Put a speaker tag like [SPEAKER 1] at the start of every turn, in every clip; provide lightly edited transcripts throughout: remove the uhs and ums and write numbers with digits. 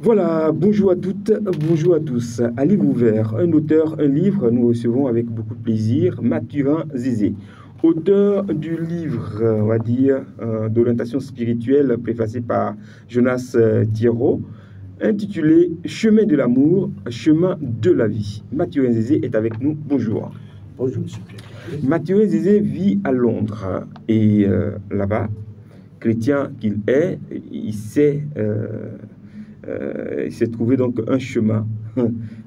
[SPEAKER 1] Voilà, bonjour à toutes, bonjour à tous. À livre ouvert, un auteur, un livre, nous recevons avec beaucoup de plaisir Mathurin Zézé, auteur du livre, on va dire, d'orientation spirituelle préfacé par Jonas Thierrot, intitulé Chemin de l'amour, chemin de la vie. Mathurin Zézé est avec nous, bonjour.
[SPEAKER 2] Bonjour, monsieur Pierre.
[SPEAKER 1] Mathurin Zézé vit à Londres et là-bas, chrétien qu'il est, il s'est trouvé donc un chemin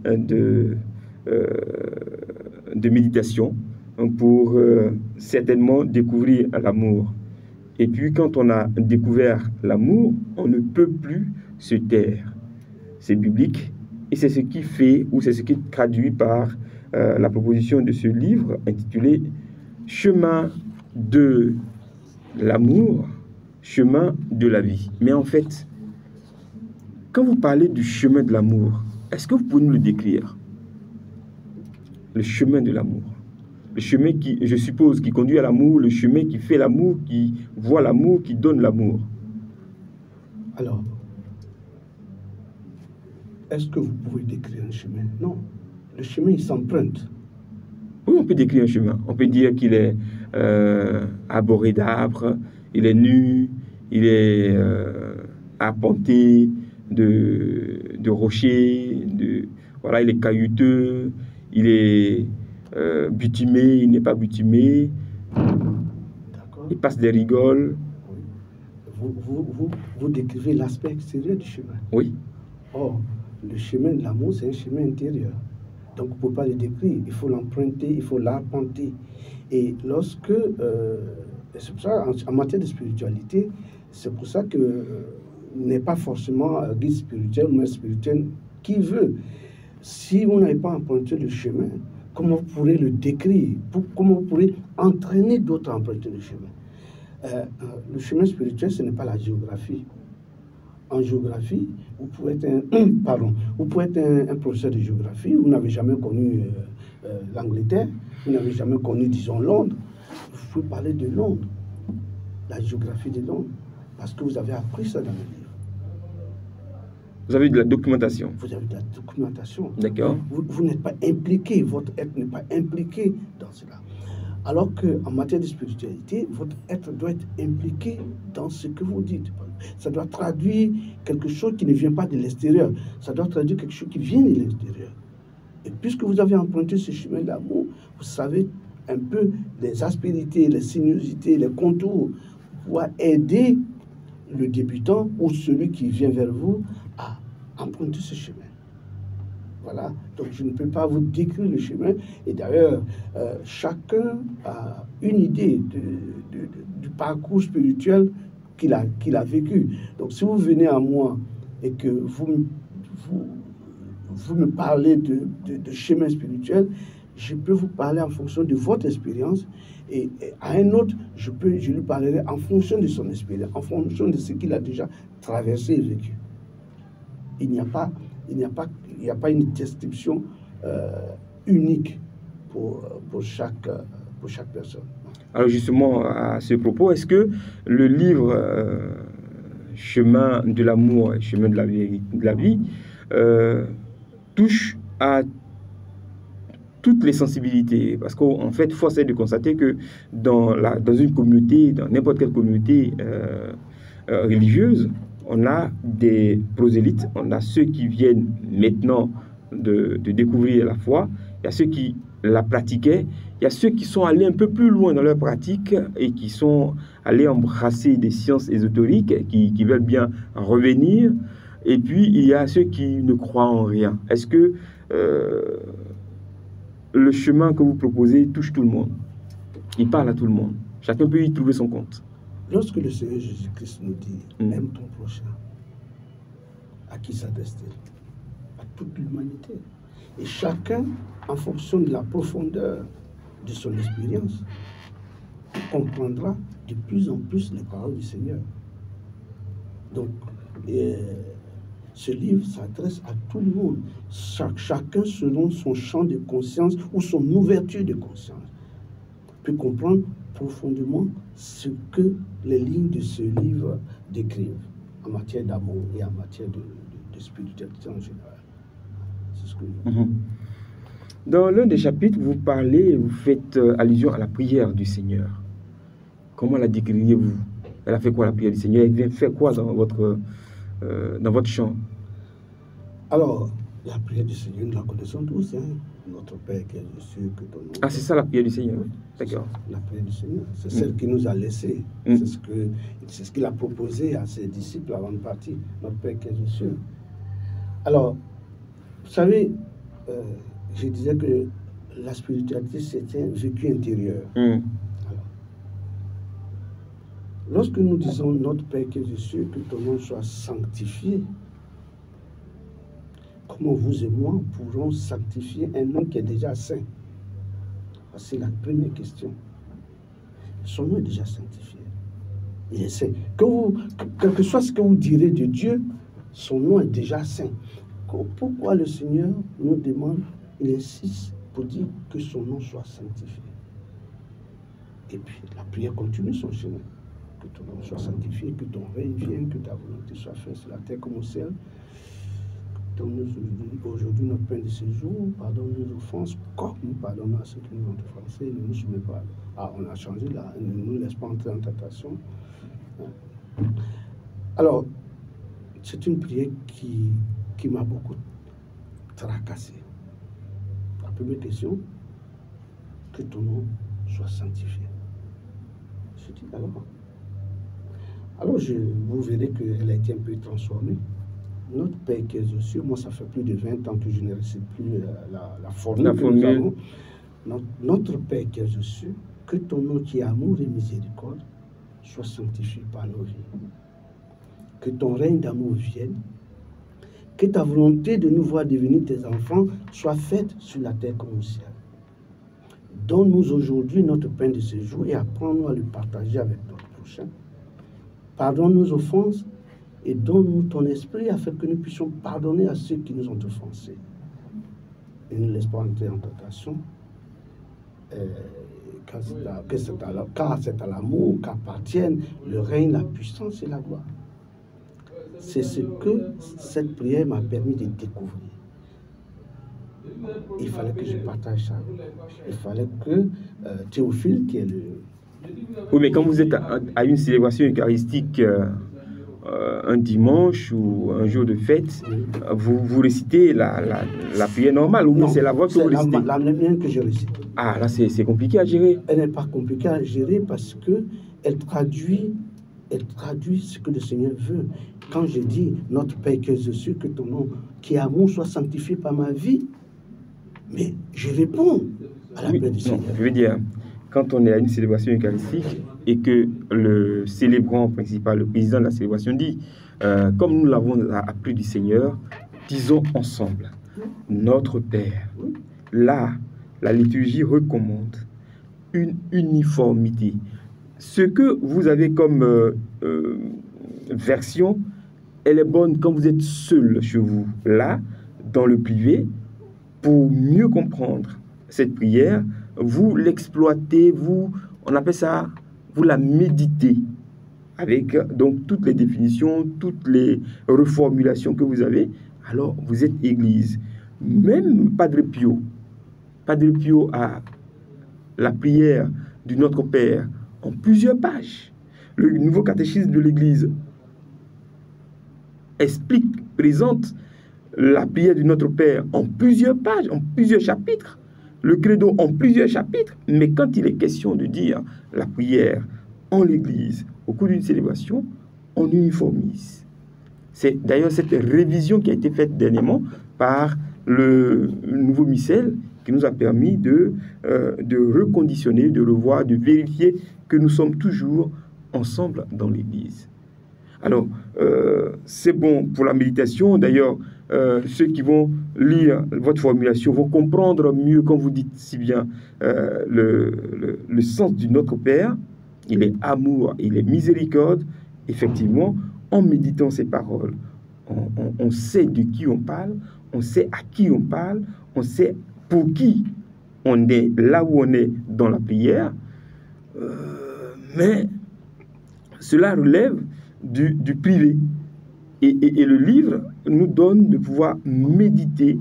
[SPEAKER 1] de, de méditation pour certainement découvrir l'amour. Et puis quand on a découvert l'amour, on ne peut plus se taire. C'est biblique et c'est ce qui fait, ou c'est ce qui traduit par la proposition de ce livre intitulé Chemin de l'amour, chemin de la vie. Mais en fait, quand vous parlez du chemin de l'amour, est-ce que vous pouvez nous le décrire? Le chemin de l'amour. Le chemin qui, je suppose, qui conduit à l'amour, le chemin qui fait l'amour, qui voit l'amour, qui donne l'amour.
[SPEAKER 2] Alors, est-ce que vous pouvez décrire un chemin? Non. Le chemin, il s'emprunte.
[SPEAKER 1] Oui, on peut décrire un chemin. On peut dire qu'il est arboré d'arbres, il est nu, il est arpenté de rochers, voilà, il est caillouteux, il est bitumé, il n'est pas bitumé, il passe des rigoles.
[SPEAKER 2] Vous décrivez l'aspect extérieur du chemin.
[SPEAKER 1] Oui.
[SPEAKER 2] Or, le chemin de l'amour, c'est un chemin intérieur. Donc, on ne peut pas le décrire, il faut l'emprunter, il faut l'arpenter. Et lorsque, c'est pour ça, en matière de spiritualité, c'est pour ça que n'est pas forcément guide spirituel ou maître spirituel qui veut. Si vous n'avez pas emprunté le chemin, comment vous pourrez le décrire? Comment vous pourrez entraîner d'autres à emprunter le chemin? Le chemin spirituel, ce n'est pas la géographie. En géographie, vous pouvez être un professeur de géographie, vous n'avez jamais connu l'Angleterre, vous n'avez jamais connu, disons, Londres. Vous pouvez parler de Londres, la géographie de Londres, parce que vous avez appris ça dans le livre.
[SPEAKER 1] Vous avez de la documentation.
[SPEAKER 2] Vous avez de la documentation.
[SPEAKER 1] D'accord.
[SPEAKER 2] Vous n'êtes pas impliqué, votre être n'est pas impliqué dans cela. Alors qu'en matière de spiritualité, votre être doit être impliqué dans ce que vous dites. Ça doit traduire quelque chose qui ne vient pas de l'extérieur. Ça doit traduire quelque chose qui vient de l'intérieur. Et puisque vous avez emprunté ce chemin d'amour, vous savez un peu les aspérités, les sinuosités, les contours, pour aider le débutant ou celui qui vient vers vous à emprunter ce chemin. Voilà, donc je ne peux pas vous décrire le chemin. Et d'ailleurs, chacun a une idée du parcours spirituel qu'il a vécu. Donc si vous venez à moi et que vous me parlez de chemin spirituel, je peux vous parler en fonction de votre expérience. Et à un autre, je lui parlerai en fonction de son expérience, en fonction de ce qu'il a déjà traversé et vécu. Il n'y a pas une description unique pour chaque personne.
[SPEAKER 1] Alors justement, à ce propos, est-ce que le livre Chemin de l'amour et Chemin de la vie touche à toutes les sensibilités? Parce qu'en fait, force est de constater que dans une communauté, dans n'importe quelle communauté religieuse, on a des prosélytes, on a ceux qui viennent maintenant de découvrir la foi, il y a ceux qui la pratiquaient, il y a ceux qui sont allés un peu plus loin dans leur pratique et qui sont allés embrasser des sciences ésotériques, qui veulent bien revenir, et puis il y a ceux qui ne croient en rien. Est-ce que le chemin que vous proposez touche tout le monde? Il parle à tout le monde. Chacun peut y trouver son compte.
[SPEAKER 2] Lorsque le Seigneur Jésus-Christ nous dit « Aime ton prochain », à qui s'adresse-t-il? À toute l'humanité. Et chacun, en fonction de la profondeur de son expérience, comprendra de plus en plus les paroles du Seigneur. Donc, ce livre s'adresse à tout le monde, chacun selon son champ de conscience ou son ouverture de conscience, peut comprendre profondément ce que les lignes de ce livre décrivent. en matière d'amour et en matière de spiritualité en général. C'est ce que
[SPEAKER 1] Dans l'un des chapitres, vous faites allusion à la prière du Seigneur. Comment la décririez-vous? Elle a fait quoi, la prière du Seigneur? Elle vient faire quoi dans votre chant?
[SPEAKER 2] Alors, la prière du Seigneur, nous la connaissons tous. Hein? Notre Père qui est aux cieux, que ton nom...
[SPEAKER 1] Ah, c'est ça la prière du Seigneur? D'accord.
[SPEAKER 2] La prière du Seigneur, c'est celle qu'il nous a laissée. C'est ce qu'il a proposé à ses disciples avant de partir. Notre Père qui est aux cieux. Alors, vous savez, je disais que la spiritualité, c'est un vécu intérieur. Alors, lorsque nous disons notre Père qui est aux cieux, que ton nom soit sanctifié, comment vous et moi pourrons sanctifier un nom qui est déjà saint? C'est la première question. Son nom est déjà sanctifié. Il est saint. Quel que soit ce que vous direz de Dieu, son nom est déjà saint. Pourquoi le Seigneur nous demande, il insiste pour dire que son nom soit sanctifié? Et puis la prière continue son chemin. Que ton nom soit sanctifié, que ton règne vienne, que ta volonté soit faite sur la terre comme au ciel. Donne-nous aujourd'hui notre pain de ce jour, pardonne-nous nos offenses, comme nous pardonnons à ceux qui nous ont offensés, ne nous soumets pas. Ah, on a changé là, ne nous laisse pas entrer en tentation. Alors, c'est une prière qui m'a beaucoup tracassé. La première question, que ton nom soit sanctifié. Je dis alors vous verrez qu'elle a été un peu transformée. Notre Père qui est aux cieux, moi ça fait plus de 20 ans que je ne récite plus la formule que nous avons. Notre Père qui est aux cieux, que ton nom qui est amour et miséricorde soit sanctifié par nos vies. Que ton règne d'amour vienne, que ta volonté de nous voir devenir tes enfants soit faite sur la terre comme au ciel. Donne-nous aujourd'hui notre pain de ce jour et apprends-nous à le partager avec notre prochain. Pardonne nos offenses et donne-nous ton esprit afin que nous puissions pardonner à ceux qui nous ont offensés. Et ne laisse pas entrer en tentation, car c'est à l'amour qu'appartiennent le règne, la puissance et la gloire. C'est ce que cette prière m'a permis de découvrir. Il fallait que je partage ça. Il fallait que Théophile, qui est le...
[SPEAKER 1] Oui, mais quand vous êtes à une célébration eucharistique, un dimanche ou un jour de fête, vous récitez la prière normale ou bien c'est la vôtre que vous récitez?
[SPEAKER 2] C'est la mienne que je récite.
[SPEAKER 1] Ah, là, c'est compliqué à gérer.
[SPEAKER 2] Elle n'est pas compliquée à gérer parce qu'elle traduit ce que le Seigneur veut. Quand je dis notre Père qui est aux cieux, que ton nom qui est amour soit sanctifié par ma vie, mais je réponds à la prière du Seigneur.
[SPEAKER 1] Je veux dire, quand on est à une célébration eucharistique et que le célébrant principal, le président de la célébration dit, comme nous l'avons appris du Seigneur, disons ensemble, notre Père. Là, la liturgie recommande une uniformité. Ce que vous avez comme version, elle est bonne quand vous êtes seul chez vous, là, dans le privé, pour mieux comprendre cette prière. Vous l'exploitez, on appelle ça, vous la méditez avec donc toutes les définitions, toutes les reformulations que vous avez. Alors vous êtes Église. Même Padre Pio a la prière du Notre Père en plusieurs pages. Le nouveau catéchisme de l'Église présente la prière du Notre Père en plusieurs pages, en plusieurs chapitres. Le credo en plusieurs chapitres, mais quand il est question de dire la prière en l'Église, au cours d'une célébration, on uniformise. C'est d'ailleurs cette révision qui a été faite dernièrement par le nouveau missel qui nous a permis de reconditionner, de revoir, de vérifier que nous sommes toujours ensemble dans l'Église. Alors, c'est bon pour la méditation. D'ailleurs, ceux qui vont lire votre formulation vont comprendre mieux, quand vous dites si bien, le sens du Notre Père. Il est amour, il est miséricorde. Effectivement, en méditant ces paroles, on sait de qui on parle, on sait à qui on parle, on sait pour qui on est là où on est dans la prière. Mais cela relève du privé. Et le livre nous donne de pouvoir méditer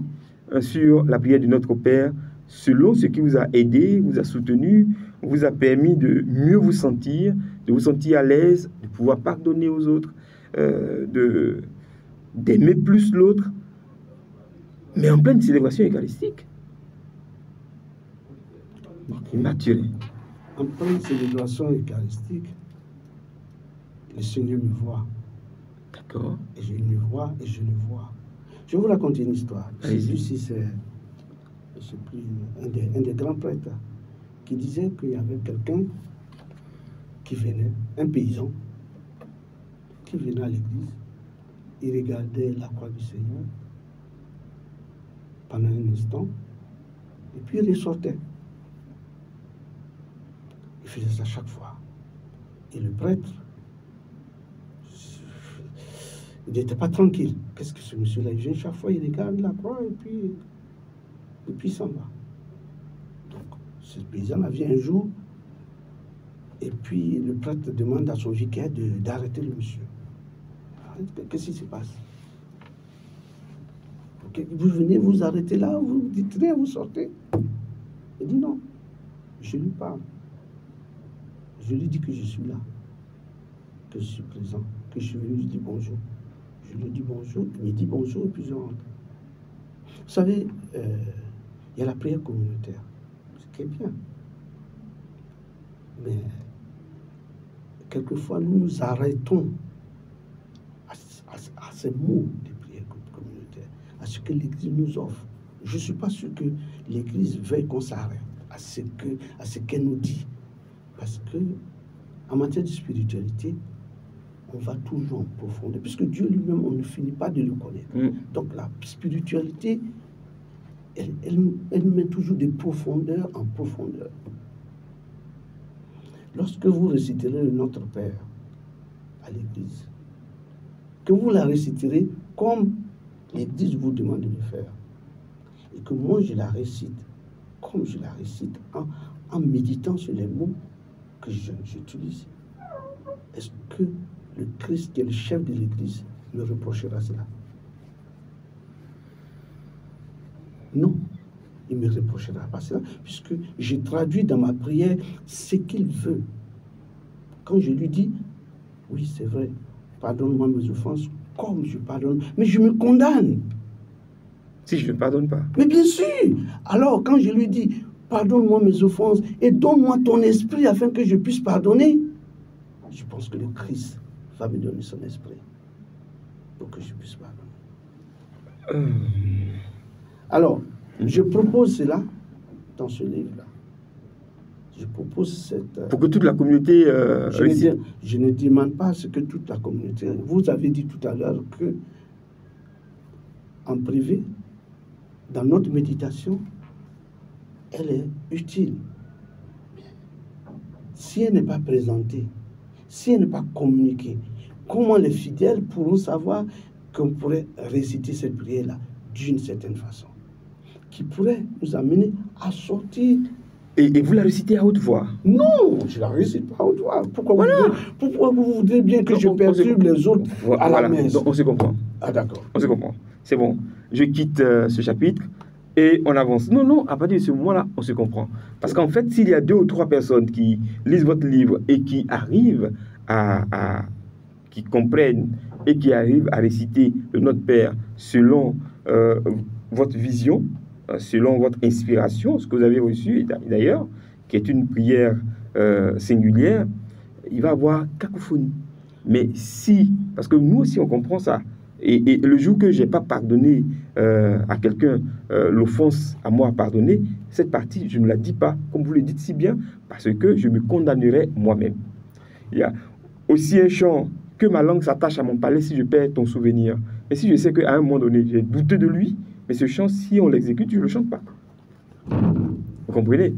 [SPEAKER 1] sur la prière de notre Père selon ce qui vous a aidé, vous a soutenu, vous a permis de mieux vous sentir, de vous sentir à l'aise, de pouvoir pardonner aux autres, d'aimer plus l'autre, mais en pleine célébration eucharistique. Maturé.
[SPEAKER 2] En pleine célébration eucharistique, le Seigneur me voit.
[SPEAKER 1] D'accord.
[SPEAKER 2] Et je me vois et je le vois. Je vais vous raconter une histoire. Celui-ci, c'est un des grands prêtres qui disait qu'il y avait quelqu'un qui venait, un paysan, qui venait à l'église. Il regardait la croix du Seigneur pendant un instant, et puis il ressortait. Il faisait ça chaque fois. Et le prêtre, il n'était pas tranquille. Qu'est-ce que ce monsieur-là, il vient chaque fois, il regarde la croix et puis il s'en va. Donc, ce paysan-là vient un jour, et puis le prêtre demande à son vicaire d'arrêter le monsieur. Qu'est-ce qui se passe? Vous venez vous arrêter là, vous dites rien, vous sortez. Il dit non, je lui parle. Je lui dis que je suis là, que je suis présent, que je suis venu, je dis bonjour. Je lui dis bonjour, il me dit bonjour et puis je rentre. Vous savez, il y a la prière communautaire, ce qui est bien. Mais quelquefois, nous nous arrêtons à ces mots de prière communautaire, à ce que l'Église nous offre. Je ne suis pas sûr que l'Église veuille qu'on s'arrête à ce qu'elle nous dit. Parce que en matière de spiritualité, on va toujours en profondeur. Puisque Dieu lui-même, on ne finit pas de le connaître. Donc la spiritualité, elle met toujours de profondeur en profondeur. Lorsque vous réciterez le Notre Père à l'Église, que vous la réciterez comme l'Église vous demande de le faire, et que moi je la récite comme je la récite en méditant sur les mots que j'utilise, est-ce que le Christ, qui est le chef de l'Église, me reprochera cela? Non, il ne me reprochera pas cela, puisque j'ai traduit dans ma prière ce qu'il veut. Quand je lui dis, oui, c'est vrai, pardonne-moi mes offenses, comme je pardonne, mais je me condamne.
[SPEAKER 1] Si je ne pardonne pas.
[SPEAKER 2] Mais bien sûr. Alors, quand je lui dis, pardonne-moi mes offenses et donne-moi ton esprit afin que je puisse pardonner, je pense que le Christ va me donner son esprit pour que je puisse pardonner. Alors, je propose cela dans ce livre-là. Je propose cette...
[SPEAKER 1] Pour que toute la communauté...
[SPEAKER 2] je ne demande pas ce que toute la communauté... Vous avez dit tout à l'heure que en privé, dans notre méditation, elle est utile. Si elle n'est pas présentée, si elle n'est pas communiquée, comment les fidèles pourront savoir qu'on pourrait réciter cette prière-là d'une certaine façon, qui pourrait nous amener à sortir.
[SPEAKER 1] Et vous la récitez à haute voix?
[SPEAKER 2] Non, je ne la récite pas à haute voix. Pourquoi vous voudrez bien que je perturbe les autres à la messe?
[SPEAKER 1] Donc on se comprend.
[SPEAKER 2] Ah d'accord.
[SPEAKER 1] On se comprend. C'est bon. Je quitte ce chapitre et on avance. Non, à partir de ce moment-là, on se comprend. Parce qu'en fait, s'il y a 2 ou 3 personnes qui lisent votre livre et qui arrivent qui comprennent et qui arrivent à réciter le Notre Père selon votre vision, selon votre inspiration, ce que vous avez reçu d'ailleurs, qui est une prière singulière, il va y avoir cacophonie. Mais si, parce que nous aussi on comprend ça, et le jour que je n'ai pas pardonné à quelqu'un l'offense à moi à pardonner, cette partie, je ne la dis pas, comme vous le dites si bien, parce que je me condamnerai moi-même. Il y a aussi un chant, que ma langue s'attache à mon palais si je perds ton souvenir. Et si je sais qu'à un moment donné, j'ai douté de lui, mais ce chant, si on l'exécute, je ne le chante pas. Vous comprenez?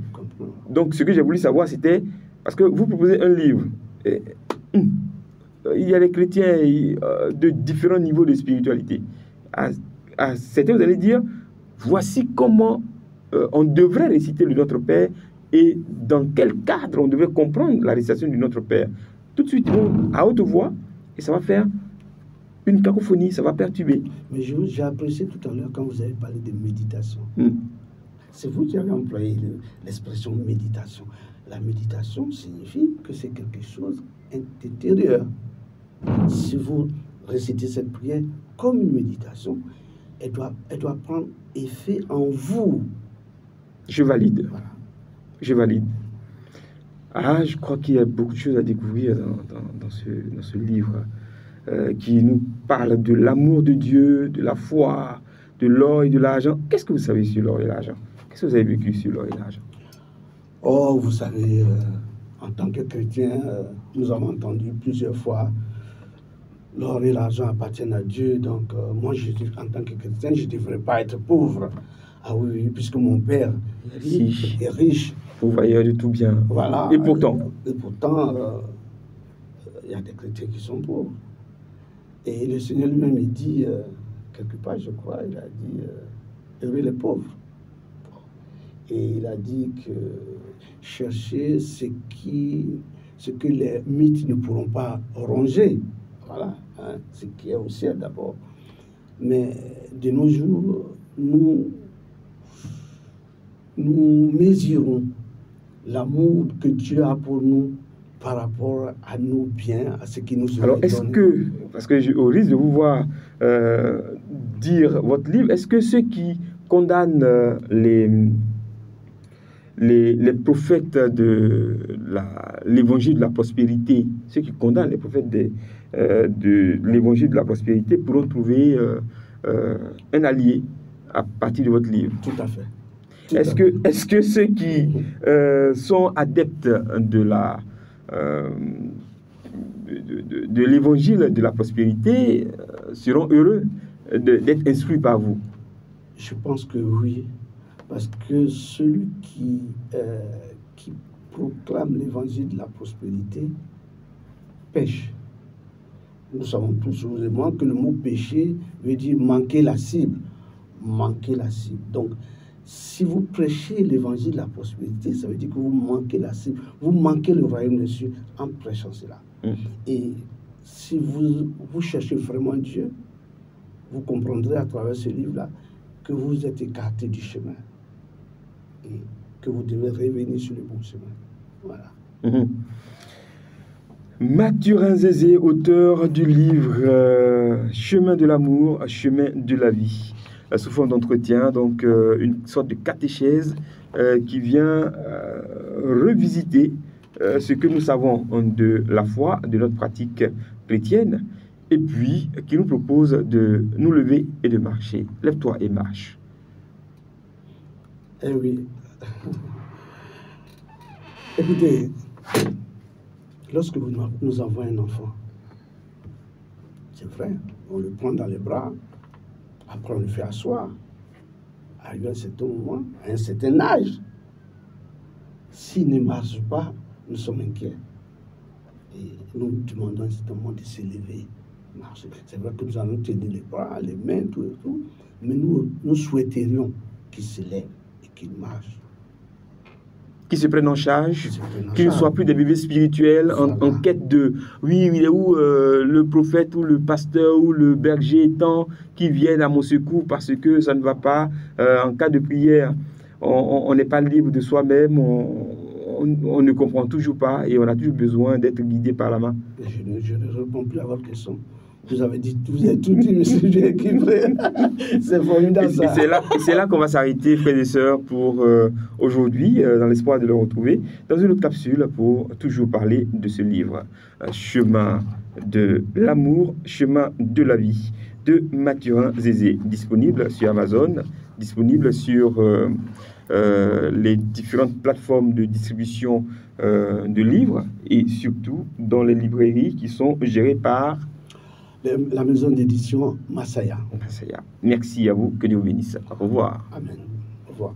[SPEAKER 1] Donc, ce que j'ai voulu savoir, c'était, parce que vous proposez un livre, il y a des chrétiens de différents niveaux de spiritualité. À certains, vous allez dire, voici comment on devrait réciter le Notre Père et dans quel cadre on devrait comprendre la récitation du Notre Père. Tout de suite, ils vont à haute voix et ça va faire une cacophonie, ça va perturber.
[SPEAKER 2] Mais j'ai apprécié tout à l'heure quand vous avez parlé de méditation. C'est vous qui avez employé l'expression méditation. La méditation signifie que c'est quelque chose d'intérieur. Si vous récitez cette prière comme une méditation, elle doit prendre effet en vous.
[SPEAKER 1] Je valide.
[SPEAKER 2] Voilà.
[SPEAKER 1] Je valide. Ah, je crois qu'il y a beaucoup de choses à découvrir dans ce livre qui nous parle de l'amour de Dieu, de la foi, de l'or et de l'argent. Qu'est-ce que vous savez sur l'or et l'argent? Qu'est-ce que vous avez vécu sur l'or et l'argent?
[SPEAKER 2] Oh, vous savez, en tant que chrétien, nous avons entendu plusieurs fois l'or et l'argent appartiennent à Dieu. Donc, moi, en tant que chrétien, je ne devrais pas être pauvre. Ah oui, puisque mon père est riche.
[SPEAKER 1] Pourvoyeur de tout bien.
[SPEAKER 2] Voilà.
[SPEAKER 1] Et pourtant,
[SPEAKER 2] il y a des chrétiens qui sont pauvres. Et le Seigneur lui-même, il dit, quelque part, je crois, il a dit, heureux les pauvres. Et il a dit que chercher ce que les mythes ne pourront pas ronger. Voilà, hein, ce qui est au ciel d'abord. Mais de nos jours, nous mesurons l'amour que Dieu a pour nous par rapport à nos biens, à ce qui nous
[SPEAKER 1] alors, est-ce que, parce que au risque de vous voir dire votre livre, est-ce que ceux qui condamnent les prophètes de l'évangile de la prospérité, ceux qui condamnent les prophètes de l'évangile de la prospérité pourront trouver un allié à partir de votre livre?
[SPEAKER 2] Tout à fait.
[SPEAKER 1] Est-ce que ceux qui sont adeptes de l'évangile de la prospérité seront heureux d'être instruits par vous?
[SPEAKER 2] Je pense que oui, parce que celui qui proclame l'évangile de la prospérité pêche. Nous savons tous, vous et moi, que le mot péché veut dire manquer la cible. Manquer la cible. Donc, si vous prêchez l'évangile de la prospérité, ça veut dire que vous manquez la cible, vous manquez le royaume des cieux en prêchant cela. Et si vous cherchez vraiment Dieu, vous comprendrez à travers ce livre-là que vous êtes écarté du chemin et que vous devez revenir sur le bon chemin. Voilà.
[SPEAKER 1] Mathurin Zézé, auteur du livre Chemin de l'amour, chemin de la vie. Sous forme d'entretien, donc une sorte de catéchèse qui vient revisiter ce que nous savons de la foi, de notre pratique chrétienne, et puis qui nous propose de nous lever et de marcher. Lève-toi et marche.
[SPEAKER 2] Eh oui. Écoutez, lorsque nous avons un enfant, c'est vrai, on le prend dans les bras, après on le fait asseoir. Arrivé à un certain moment, à un certain âge, s'il ne marche pas, nous sommes inquiets. Et nous demandons à un certain moment de se lever, marcher. C'est vrai que nous allons tenir les bras, les mains, tout et tout, mais nous souhaiterions qu'il se lève et qu'il marche.
[SPEAKER 1] Qui se prennent en charge, qu'ils ne soient plus des bébés spirituels en quête de oui, il est où le prophète ou le pasteur ou le berger tant qui viennent à mon secours parce que ça ne va pas. En cas de prière, on n'est pas libre de soi-même, on ne comprend toujours pas et on a toujours besoin d'être guidé par la main.
[SPEAKER 2] Je ne réponds plus à votre question. Vous avez tout dit, monsieur, j'ai équilibré. C'est formidable, ça.
[SPEAKER 1] C'est là qu'on va s'arrêter, frères et sœurs, pour aujourd'hui, dans l'espoir de le retrouver dans une autre capsule pour toujours parler de ce livre, Chemin de l'amour, chemin de la vie, de Mathurin Zézé, disponible sur Amazon, disponible sur les différentes plateformes de distribution de livres et surtout dans les librairies qui sont gérées par
[SPEAKER 2] la maison d'édition Masaya.
[SPEAKER 1] Merci à vous, que Dieu vous bénisse. Au revoir.
[SPEAKER 2] Amen. Au revoir.